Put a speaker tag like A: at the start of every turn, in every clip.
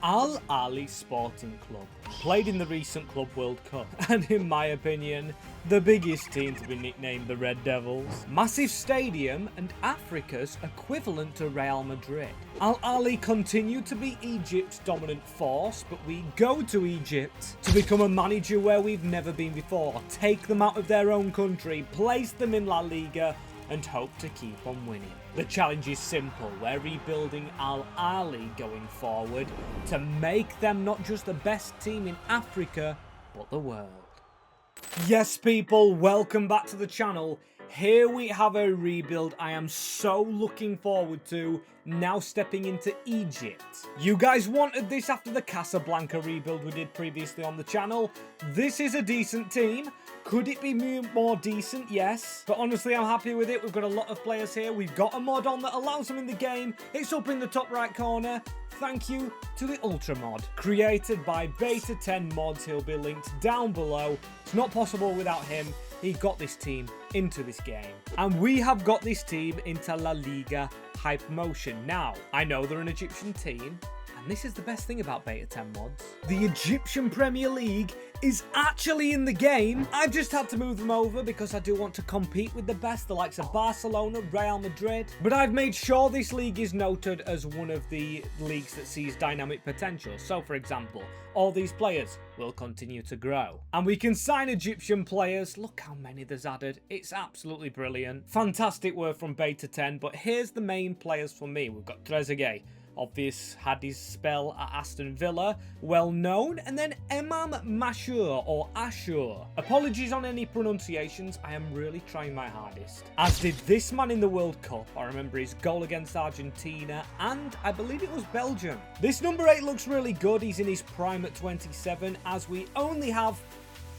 A: Al Ahly Sporting Club played in the recent Club World Cup, and in my opinion, the biggest team to be nicknamed the Red Devils. Massive stadium and Africa's equivalent to Real Madrid. Al Ahly continue to be Egypt's dominant force, but we go to Egypt to become a manager where we've never been before, take them out of their own country, place them in La Liga, and hope to keep on winning. The challenge is simple. We're rebuilding Al Ahly going forward to make them not just the best team in Africa, but the world. Yes, people, welcome back to the channel. Here we have a rebuild I am so looking forward to, now stepping into Egypt. You guys wanted this after the Casablanca rebuild we did previously on the channel. This is a decent team. Could it be more decent? Yes. But honestly, I'm happy with it. We've got a lot of players here. We've got a mod on that allows them in the game. It's up in the top right corner. Thank you to the Ultra mod. Created by Beta 10 Mods. He'll be linked down below. It's not possible without him. He got this team into this game. And we have got this team into La Liga hype motion. Now, I know they're an Egyptian team, and this is the best thing about Beta 10 Mods. The Egyptian Premier League is actually in the game. I've just had to move them over because I do want to compete with the best, the likes of Barcelona, Real Madrid. But I've made sure this league is noted as one of the leagues that sees dynamic potential. So, for example, all these players will continue to grow. And we can sign Egyptian players. Look how many there's added. It's absolutely brilliant. Fantastic work from Beta 10. But here's the main players for me. We've got Trezeguet. Obvious, had his spell at Aston Villa, well known, and then Imam Mashur or Ashur. Apologies on any pronunciations, I am really trying my hardest. As did this man in the World Cup. I remember his goal against Argentina, and I believe it was Belgium. This number 8 looks really good. He's in his prime at 27, as we only have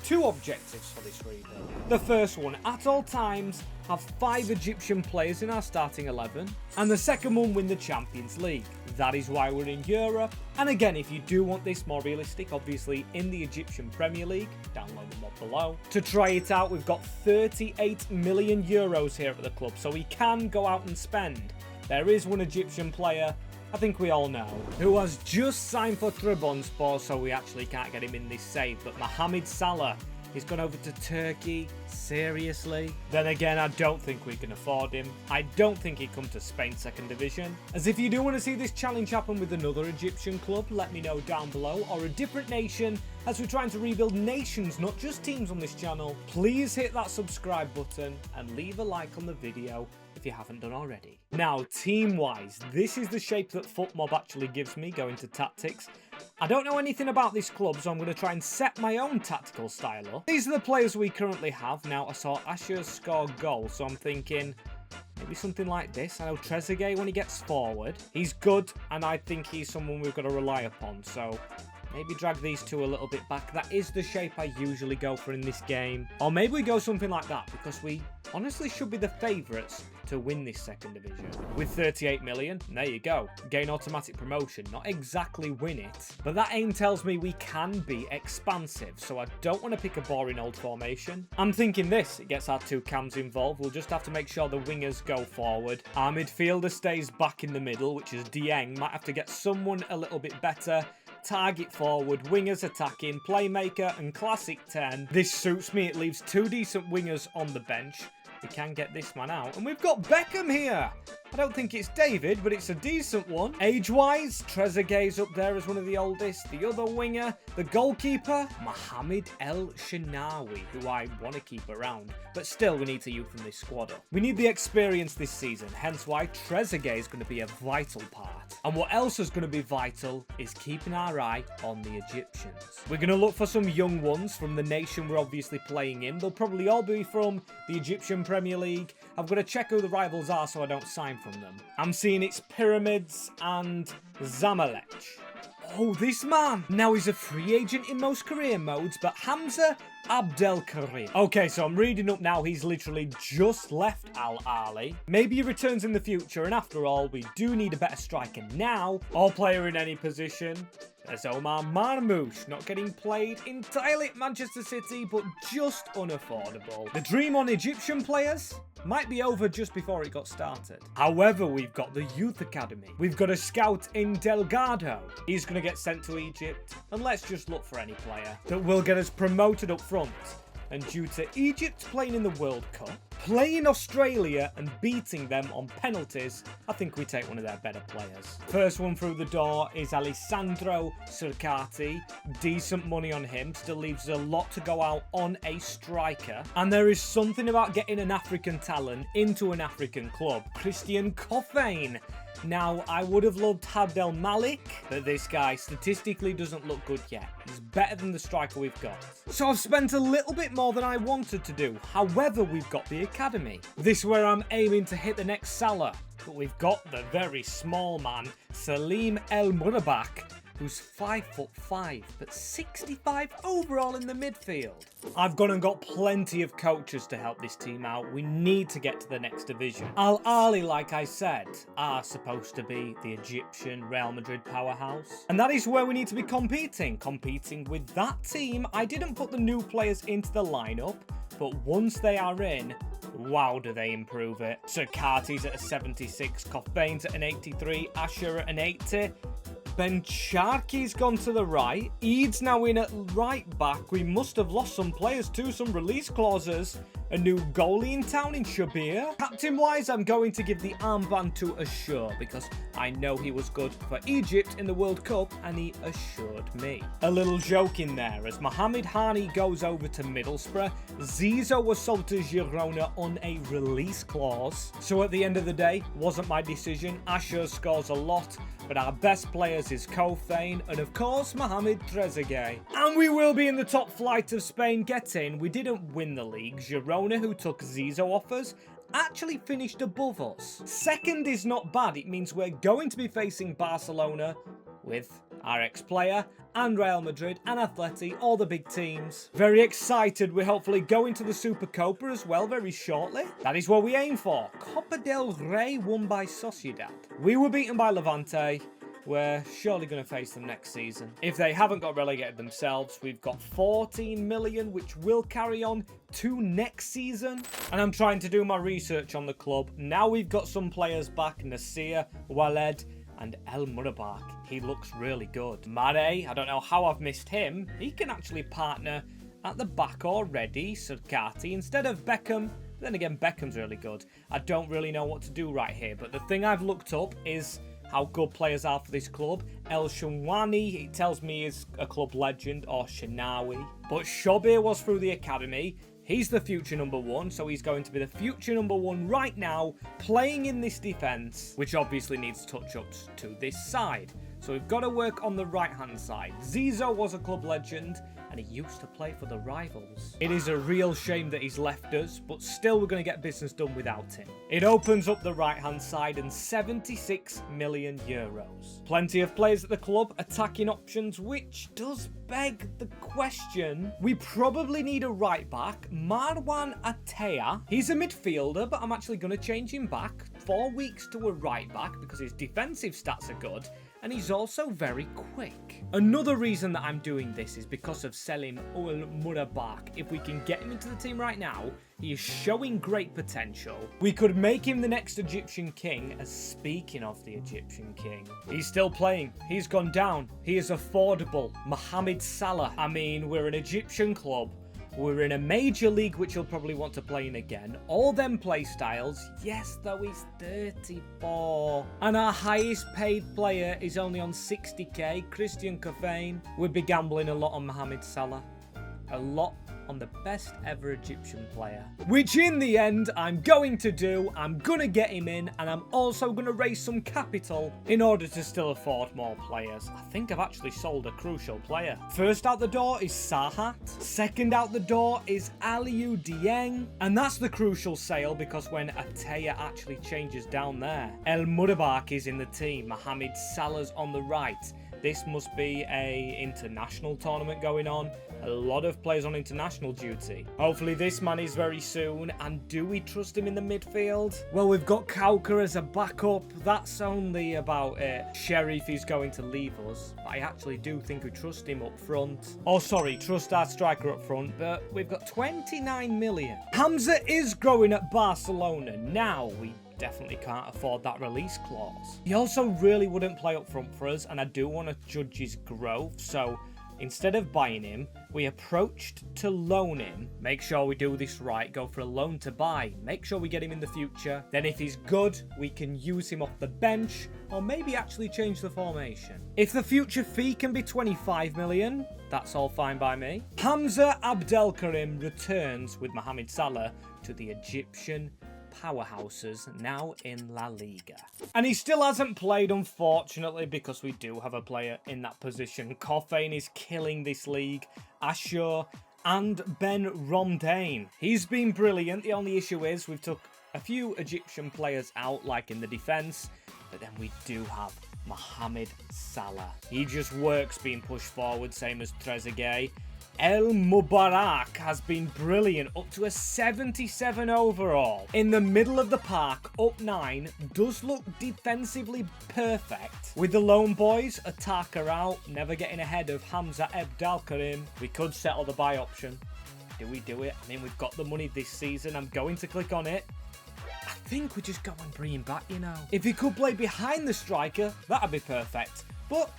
A: two objectives for this rebuild. The first one, at all times, have 5 Egyptian players in our starting 11, and the second one, win the Champions League. That is why we're in Europe. And again, if you do want this more realistic, obviously in the Egyptian Premier League, download the mod below. To try it out, we've got 38 million euros here at the club, so we can go out and spend. There is one Egyptian player, I think we all know, who has just signed for Trabzonspor, so we actually can't get him in this save. But Mohamed Salah, he's gone over to Turkey. Seriously? Then again, I don't think we can afford him. I don't think he'd come to Spain's second division. As if you do want to see this challenge happen with another Egyptian club, let me know down below, or a different nation, as we're trying to rebuild nations, not just teams on this channel. Please hit that subscribe button and leave a like on the video if you haven't done already. Now, team-wise, this is the shape that FootMob actually gives me going to tactics. I don't know anything about this club, so I'm going to try and set my own tactical style up. These are the players we currently have. Now, I saw Ashur score goal, so I'm thinking maybe something like this. I know Trezeguet, when he gets forward, he's good, and I think he's someone we've got to rely upon, so maybe drag these two a little bit back. That is the shape I usually go for in this game. Or maybe we go something like that, because we honestly should be the favourites to win this second division. With 38 million, there you go. Gain automatic promotion. Not exactly win it, but that aim tells me we can be expansive, so I don't want to pick a boring old formation. I'm thinking this. It gets our two cams involved. We'll just have to make sure the wingers go forward. Our midfielder stays back in the middle, which is Dieng. Might have to get someone a little bit better. Target forward, wingers attacking, playmaker and classic 10. This suits me. It leaves 2 decent wingers on the bench. We can get this man out. And we've got Beckham here. I don't think it's David, but it's a decent one. Age-wise, Trezeguet's up there as one of the oldest. The other winger, the goalkeeper, Mohamed El Shenawi, who I want to keep around. But still, we need to youth from this squad up. We need the experience this season, hence why Trezeguet is going to be a vital part. And what else is going to be vital is keeping our eye on the Egyptians. We're going to look for some young ones from the nation we're obviously playing in. They'll probably all be from the Egyptian Premier League. I've got to check who the rivals are so I don't sign from them. I'm seeing it's Pyramids and Zamalek. Oh, this man! Now he's a free agent in most career modes, but Hamza Abdelkarim. Okay, so I'm reading up now. He's literally just left Al Ahly. Maybe he returns in the future, and after all, we do need a better striker now, or player in any position. as Omar Marmoush, not getting played entirely at Manchester City, but just unaffordable. The dream on Egyptian players might be over just before it got started. However, we've got the youth academy. We've got a scout in Delgado. He's going to get sent to Egypt, and let's just look for any player that will get us promoted up front. And due to Egypt playing in the World Cup, playing Australia and beating them on penalties, I think we take one of their better players. First one through the door is Alessandro Cercati. Decent money on him, still leaves a lot to go out on a striker. And there is something about getting an African talent into an African club. Christian Coffane. Now, I would have loved Abdel Malik, but this guy statistically doesn't look good yet. He's better than the striker we've got. So I've spent a little bit more than I wanted to do. However, we've got the academy. This is where I'm aiming to hit the next Salah. But we've got the very small man, Salim El Murabak, who's 5'5", but 65 overall in the midfield. I've gone and got plenty of coaches to help this team out. We need to get to the next division. Al Ahly, like I said, are supposed to be the Egyptian Real Madrid powerhouse. And that is where we need to be competing with that team. I didn't put the new players into the lineup, but once they are in, wow, do they improve it. Cercati's at a 76, Cofane's at an 83, Asher at an 80. Ben Sharkey's gone to the right. Eid's now in at right back. We must have lost some players too, some release clauses. A new goalie in town in Shabir. Captain-wise, I'm going to give the armband to Ashur because I know he was good for Egypt in the World Cup and he assured me. A little joke in there as Mohamed Hani goes over to Middlesbrough. Zizou was sold to Girona on a release clause. So at the end of the day, wasn't my decision. Ashur scores a lot, but our best players is Kofane and of course Mohamed Trezeguet. And we will be in the top flight of Spain. Get in. We didn't win the league. Girona, who took Zizou offers, actually finished above us. Second is not bad. It means we're going to be facing Barcelona with our ex-player and Real Madrid and Atleti, all the big teams. Very excited. We're hopefully going to the Supercopa as well very shortly. That is what we aim for. Copa del Rey won by Sociedad. We were beaten by Levante. We're surely going to face them next season. If they haven't got relegated themselves, we've got 14 million, which will carry on to next season. And I'm trying to do my research on the club. Now we've got some players back, Nasir, Waled, and El Murabak. He looks really good. Mare, I don't know how I've missed him. He can actually partner at the back already. Cercati instead of Beckham. Then again, Beckham's really good. I don't really know what to do right here. But the thing I've looked up is how good players are for this club. El Shawani, it tells me, is a club legend, or Shinawi. But Shobir was through the academy. He's the future number one, so he's going to be the future number one right now, playing in this defence, which obviously needs touch-ups to this side. So we've got to work on the right-hand side. Zizou was a club legend, and he used to play for the rivals. It is a real shame that he's left us, but still we're going to get business done without him. It opens up the right-hand side and 76 million euros. Plenty of players at the club, attacking options, which does beg the question. We probably need a right-back, Marwan Atea. He's a midfielder, but I'm actually going to change him back 4 weeks to a right-back because his defensive stats are good. And he's also very quick. Another reason that I'm doing this is because of Salim El Murabak. If we can get him into the team right now, he is showing great potential. We could make him the next Egyptian king. As speaking of the Egyptian king, he's still playing. He's gone down. He is affordable. Mohamed Salah. I mean, we're an Egyptian club. We're in a major league, which you'll probably want to play in again. All them play styles. Yes, though, he's 34. And our highest paid player is only on 60k, Christian Coffane. We'd be gambling a lot on Mohamed Salah. A lot on the best ever Egyptian player. Which in the end, I'm going to do. I'm going to get him in, and I'm also going to raise some capital in order to still afford more players. I think I've actually sold a crucial player. First out the door is Sahat. Second out the door is Aliou Dieng. And that's the crucial sale because when Atea actually changes down there, El Murabak is in the team. Mohamed Salah's on the right. This must be a international tournament going on. A lot of players on international duty. Hopefully this man is very soon. And do we trust him in the midfield? Well, we've got Kauka as a backup. That's only about it. Sheriff is going to leave us. But I actually do think we trust him up front. Oh, sorry, trust our striker up front. But we've got 29 million. Hamza is growing at Barcelona. Now we definitely can't afford that release clause. He also really wouldn't play up front for us, and I do want to judge his growth, so instead of buying him, we approached to loan him. Make sure we do this right, go for a loan to buy, make sure we get him in the future, then if he's good, we can use him off the bench, or maybe actually change the formation. If the future fee can be 25 million, that's all fine by me. Hamza Abdelkarim returns with Mohamed Salah to the Egyptian powerhouses now in La Liga. And he still hasn't played, unfortunately, because we do have a player in that position. Kofane is killing this league. Ashur and Ben Romdane. He's been brilliant. The only issue is we've took a few Egyptian players out, like in the defence, but then we do have Mohamed Salah. He just works being pushed forward, same as Trezeguet. El Mubarak has been brilliant, up to a 77 overall. In the middle of the park, up 9, does look defensively perfect. With the lone boys, Ataka out, never getting ahead of Hamza Abdelkarim. We could settle the buy option. Do we do it? I mean, we've got the money this season. I'm going to click on it. I think we just go and bring him back, you know. If he could play behind the striker, that'd be perfect. But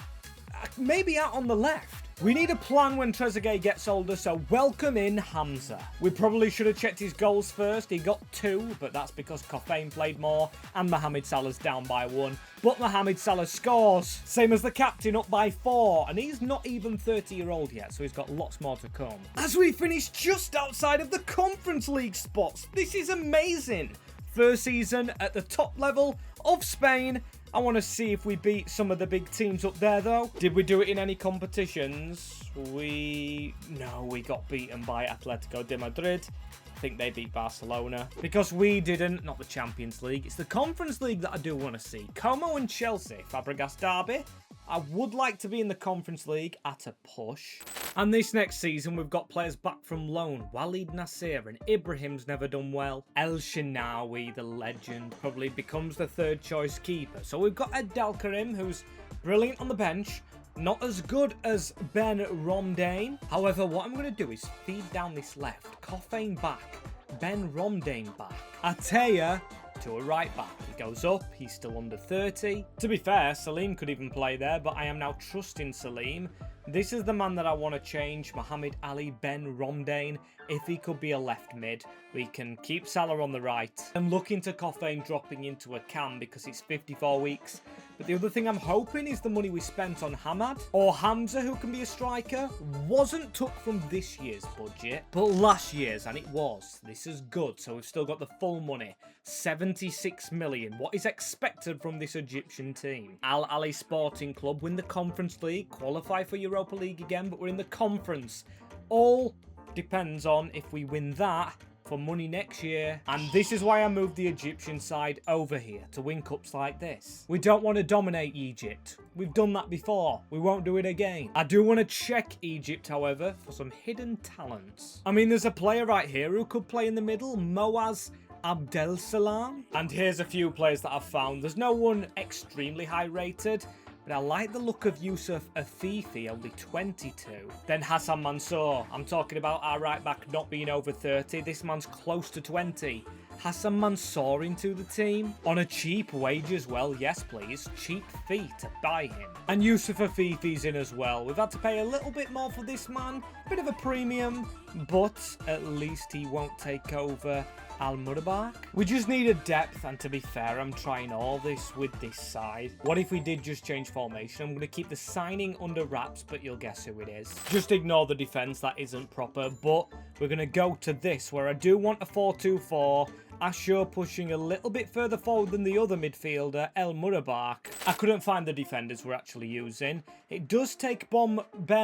A: maybe out on the left. We need a plan when Trezeguet gets older, so welcome in Hamza. We probably should have checked his goals first. He got 2, but that's because Kofane played more, and Mohamed Salah's down by 1. But Mohamed Salah scores, same as the captain, up by 4, and he's not even 30-year-old yet, so he's got lots more to come. As we finish just outside of the Conference League spots, this is amazing. First season at the top level of Spain. I want to see if we beat some of the big teams up there, though. Did we do it in any competitions? No, we got beaten by Atletico de Madrid. I think they beat Barcelona. Because we didn't, not the Champions League. It's the Conference League that I do want to see. Como and Chelsea, Fabregas derby. I would like to be in the Conference League at a push. And this next season, we've got players back from loan. Walid Nasser and Ibrahim's never done well. El Shinawi, the legend, probably becomes the third choice keeper. So we've got Abdelkarim, who's brilliant on the bench. Not as good as Ben Romdane. However, what I'm going to do is feed down this left. Kofane back. Ben Romdane back. Ateya to a right back. He goes up, he's still under 30. To be fair, Salim could even play there, but I am now trusting Salim. This is the man that I want to change, Mohamed Ali Ben Romdane. If he could be a left mid, we can keep Salah on the right. I'm looking to Kofane dropping into a cam because it's 54 weeks. But the other thing I'm hoping is the money we spent on Hamad or Hamza, who can be a striker, wasn't took from this year's budget, but last year's, and it was. This is good, so we've still got the full money. 76 million. What is expected from this Egyptian team? Al Ali Sporting Club win the Conference League, qualify for Europa League again, but we're in the Conference. All depends on if we win that for money next year. And this is why I moved the Egyptian side over here to win cups like this. We don't want to dominate Egypt. We've done that before. We won't do it again. I do want to check Egypt, however, for some hidden talents. I mean, there's a player right here who could play in the middle, Moaz Abdel Salam. And here's a few players that I've found. There's no one extremely high rated, but I like the look of Yusuf Afifi, only 22. Then Hassan Mansour. I'm talking about our right back not being over 30. This man's close to 20. Hassan Mansour into the team. On a cheap wage as well. Yes, please. Cheap fee to buy him. And Yusuf Afifi's in as well. We've had to pay a little bit more for this man. Bit of a premium, but at least he won't take over Al Murabak. We just need a depth, and to be fair, I'm trying all this with this side. What if we did just change formation? I'm going to keep the signing under wraps, but you'll guess who it is. Just ignore the defense, that isn't proper, but we're going to go to this, where I do want a 4-2-4. Ashur pushing a little bit further forward than the other midfielder, El Murabak. I couldn't find the defenders we're actually using. It does take Ben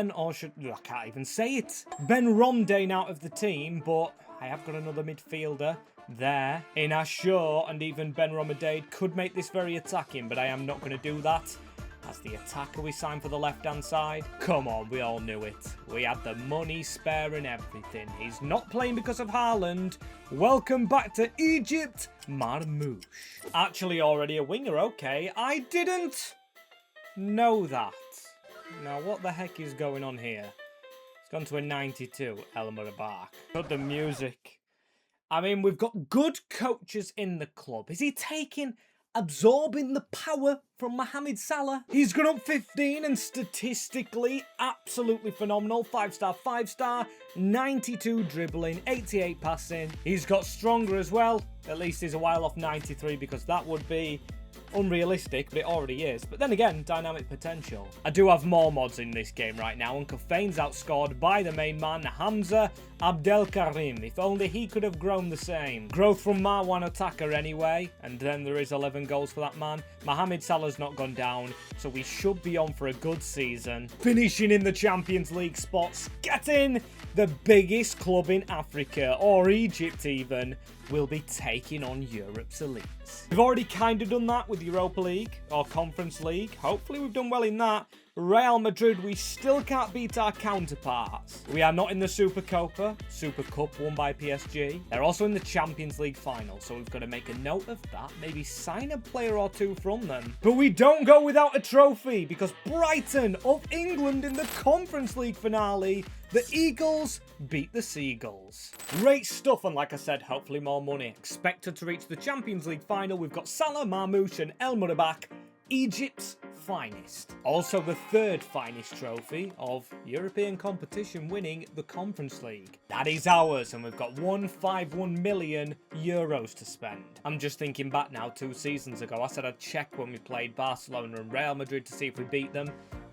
A: Romdane out of the team, but I have got another midfielder there in Ashur, and even Ben Romdane could make this very attacking, but I am not going to do that. as the attacker we signed for the left-hand side. Come on, we all knew it. We had the money spare and everything. He's not playing because of Haaland. Welcome back to Egypt, Marmoush. Actually already a winger, okay. I didn't know that. Now, what the heck is going on here? It's gone to a 92, El Murabak. Got the music. I mean, we've got good coaches in the club. Is he absorbing the power from Mohamed Salah? He's gone up 15 and statistically absolutely phenomenal. 5-star, 5-star, 92 dribbling, 88 passing. He's got stronger as well. At least he's a while off 93 because that would be unrealistic, but it already is. But then again, dynamic potential. I do have more mods in this game right now, and Kofein's outscored by the main man, Hamza Abdelkarim. If only he could have grown the same. Growth from Marwan attacker anyway, and then there is 11 goals for that man. Mohamed Salah's not gone down, so we should be on for a good season. Finishing in the Champions League spots, getting the biggest club in Africa, or Egypt even, will be taking on Europe's elites. We've already kind of done that with Europa League or Conference League. Hopefully we've done well in that. Real Madrid, we still can't beat our counterparts. We are not in the Super Cup won by PSG. They're also in the Champions League final, so we've got to make a note of that. Maybe sign a player or two from them. But we don't go without a trophy, because Brighton of England in the Conference League finale, the Eagles beat the Seagulls. Great stuff, and like I said, hopefully more money. Expected to reach the Champions League final. We've got Salah, Marmoush and El Murabak, Egypt's finest. Also the third finest trophy of European competition, winning the Conference League. That is ours, and we've got 151 million euros to spend. I'm just thinking back now, 2 seasons ago, I said I'd check when we played Barcelona and Real Madrid to see if we beat them.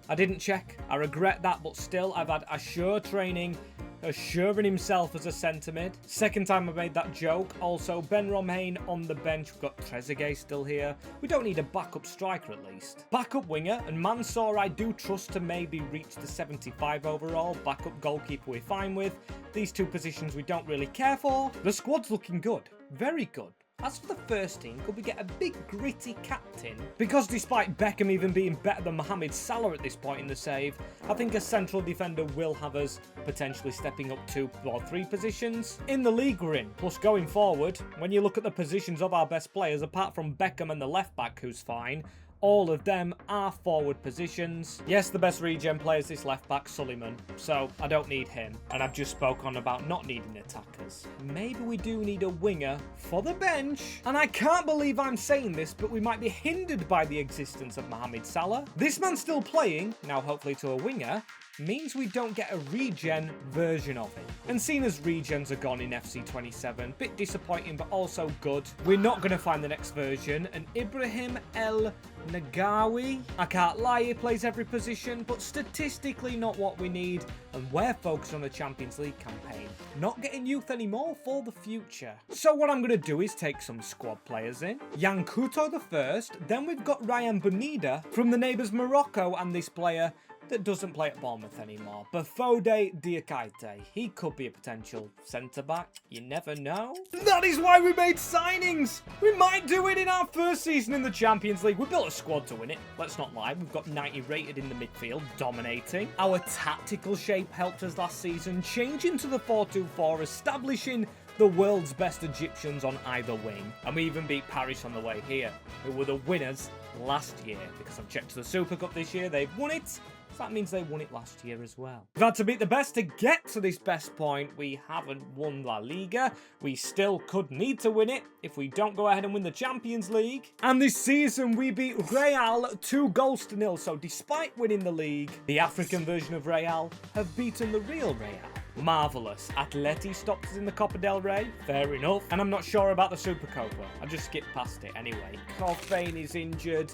A: I didn't check. I regret that, but still, I've had Assur training, assuring himself as a centre mid. Second time I made that joke. Also, Ben Romain on the bench. We've got Trezeguet still here. We don't need a backup striker at least. Backup winger, and Mansour I do trust to maybe reach the 75 overall. Backup goalkeeper we're fine with. These 2 positions we don't really care for. The squad's looking good. Very good. As for the first team, could we get a big gritty captain? Because despite Beckham even being better than Mohamed Salah at this point in the save, I think a central defender will have us potentially stepping up 2 or 3 positions in the league we're in. Plus going forward, when you look at the positions of our best players, apart from Beckham and the left back who's fine, all of them are forward positions. Yes, the best regen player is this left back, Suleiman, so I don't need him. And I've just spoken about not needing attackers. Maybe we do need a winger for the bench. And I can't believe I'm saying this, but we might be hindered by the existence of Mohamed Salah. This man's still playing, now hopefully to a winger, means we don't get a regen version of it. And seeing as regens are gone in FC27, bit disappointing but also good. We're not going to find the next version, and Ibrahim El Nagawi, I can't lie, he plays every position, but statistically not what we need, and we're focused on the Champions League campaign, not getting youth anymore for the future. So what I'm going to do is take some squad players in. Yankuto the first, then we've got Ryan Bonida from the neighbours Morocco, and this player that doesn't play at Bournemouth anymore. Bafode Diakite. He could be a potential centre-back. You never know. That is why we made signings! We might do it in our first season in the Champions League. We built a squad to win it. Let's not lie. We've got 90 rated in the midfield, dominating. Our tactical shape helped us last season, changing to the 4-2-4, establishing the world's best Egyptians on either wing. And we even beat Paris on the way here, who were the winners last year. Because I've checked the Super Cup this year, they've won it. So that means they won it last year as well. We've had to beat the best to get to this best point. We haven't won La Liga. We still could need to win it if we don't go ahead and win the Champions League. And this season we beat Real 2-0. So despite winning the league, the African version of Real have beaten the real Real. Marvellous. Atleti stopped us in the Copa del Rey. Fair enough. And I'm not sure about the Super Copa. I just skipped past it anyway. Kofein is injured.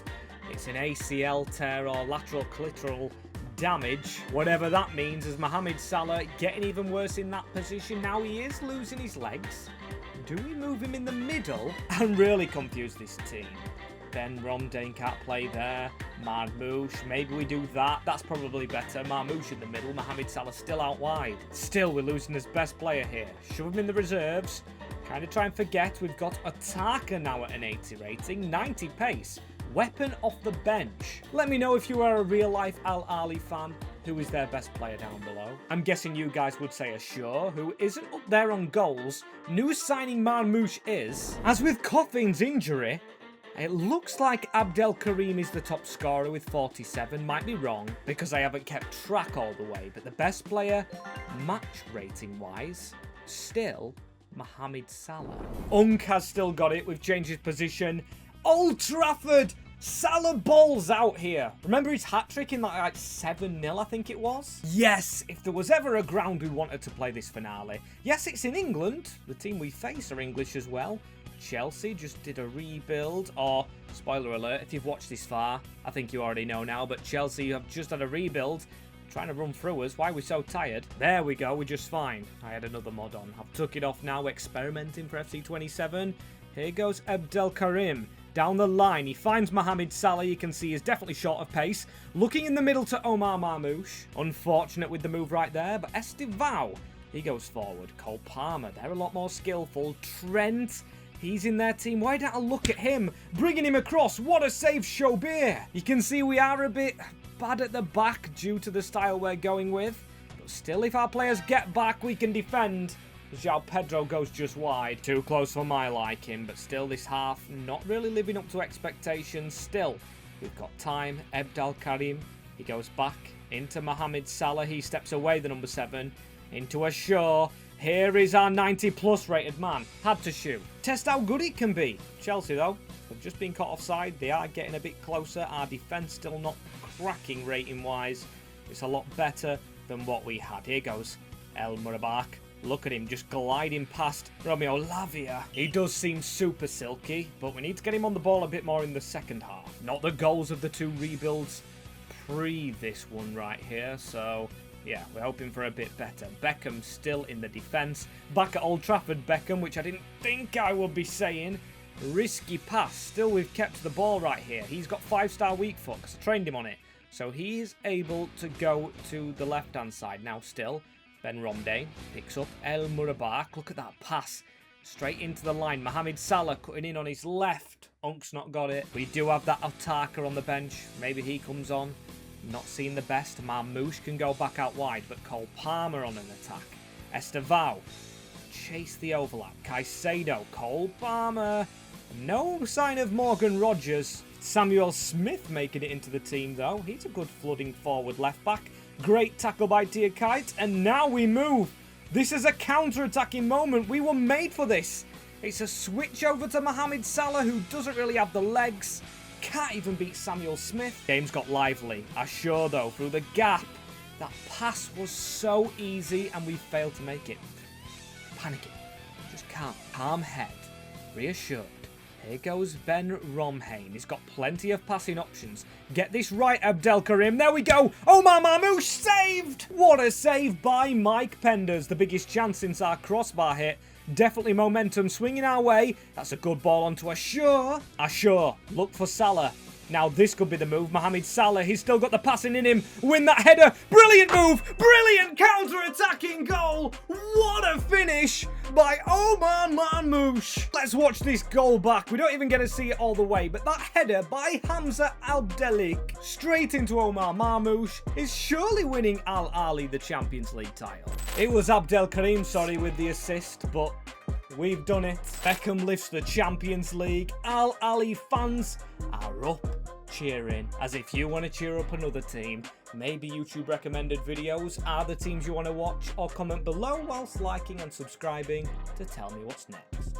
A: It's an ACL tear or lateral collateral damage, whatever that means, as Mohamed Salah getting even worse in that position. Now he is losing his legs. Do we move him in the middle? I'm really confused this team. Ben Romdane can't play there. Marmoush, maybe we do that. That's probably better. Marmoush in the middle. Mohamed Salah still out wide. Still, we're losing his best player here. Shove him in the reserves. Kind of try and forget we've got Attacker now at an 80 rating. 90 pace. weapon off the bench. Let me know if you are a real-life Al Ahly fan. Who is their best player down below? I'm guessing you guys would say Ashur, who isn't up there on goals. Newest signing Marmoush is. As with Coffin's injury, it looks like Abdelkarim is the top scorer with 47. Might be wrong, because I haven't kept track all the way. But the best player, match rating-wise, still Mohamed Salah. Has still got it. We've changed his position. Old Trafford! Salah balls out here. Remember his hat-trick in like 7-0, I think it was? Yes, if there was ever a ground we wanted to play this finale. Yes, it's in England. The team we face are English as well. Chelsea just did a rebuild, or, spoiler alert, if you've watched this far, I think you already know now, but Chelsea have just had a rebuild. Trying to run through us. Why are we so tired? There we go, we're just fine. I had another mod on. I've took it off now, experimenting for FC27. Here goes Abdelkarim. Down the line, he finds Mohamed Salah. You can see he's definitely short of pace. Looking in the middle to Omar Marmoush. Unfortunate with the move right there, but Estevao, he goes forward. Cole Palmer, they're a lot more skillful. Trent, he's in their team. Why don't I look at him? Bringing him across. What a save, Shobir. You can see we are a bit bad at the back due to the style we're going with. But still, if our players get back, we can defend. João Pedro goes just wide. Too close for my liking, but still this half not really living up to expectations. Still, we've got time. Abdelkarim, he goes back into Mohamed Salah. He steps away, the number 7, into Ashur. Here is our 90+ rated man. Had to shoot. Test how good it can be. Chelsea, though, have just been caught offside. They are getting a bit closer. Our defence still not cracking rating-wise. It's a lot better than what we had. Here goes El Murabak. Look at him just gliding past Romeo Lavia. He does seem super silky, but we need to get him on the ball a bit more in the second half. Not the goals of the 2 rebuilds pre this one right here, so yeah, we're hoping for a bit better. Beckham still in the defence. Back at Old Trafford, Beckham, which I didn't think I would be saying. Risky pass. Still, we've kept the ball right here. He's got 5-star weak foot because I trained him on it. So he's able to go to the left-hand side. Now still, Ben Romdane picks up El Murabak. Look at that pass. Straight into the line. Mohamed Salah cutting in on his left. Unk's not got it. We do have that attacker on the bench. Maybe he comes on. Not seeing the best. Marmoush can go back out wide, but Cole Palmer on an attack. Estevao. Chase the overlap. Caicedo. Cole Palmer. No sign of Morgan Rogers. Samuel Smith making it into the team, though. He's a good flooding forward left back. Great tackle by Diakite, and now we move. This is a counter-attacking moment. We were made for this. It's a switch over to Mohamed Salah, who doesn't really have the legs. Can't even beat Samuel Smith. Game's got lively. Ashur, though, through the gap. That pass was so easy, and we failed to make it. Panicking. Just calm. Calm head. Reassured. Here goes Ben Romdane. He's got plenty of passing options. Get this right, Abdelkarim. There we go. Omar Marmoush saved. What a save by Mike Penders. The biggest chance since our crossbar hit. Definitely momentum swinging our way. That's a good ball onto Ashur. Ashur, look for Salah. Now this could be the move. Mohamed Salah, he's still got the passing in him. Win that header. Brilliant move. Brilliant counter-attacking goal. What a finish by Omar Marmoush. Let's watch this goal back. We don't even get to see it all the way, but that header by Hamza Abdelik straight into Omar Marmoush is surely winning Al Ahly the Champions League title. It was Abdelkarim, sorry, with the assist, but we've done it. Beckham lifts the Champions League. Al Ahly fans are up cheering. As if you want to cheer up another team, maybe YouTube recommended videos are the teams you want to watch, or comment below whilst liking and subscribing to tell me what's next.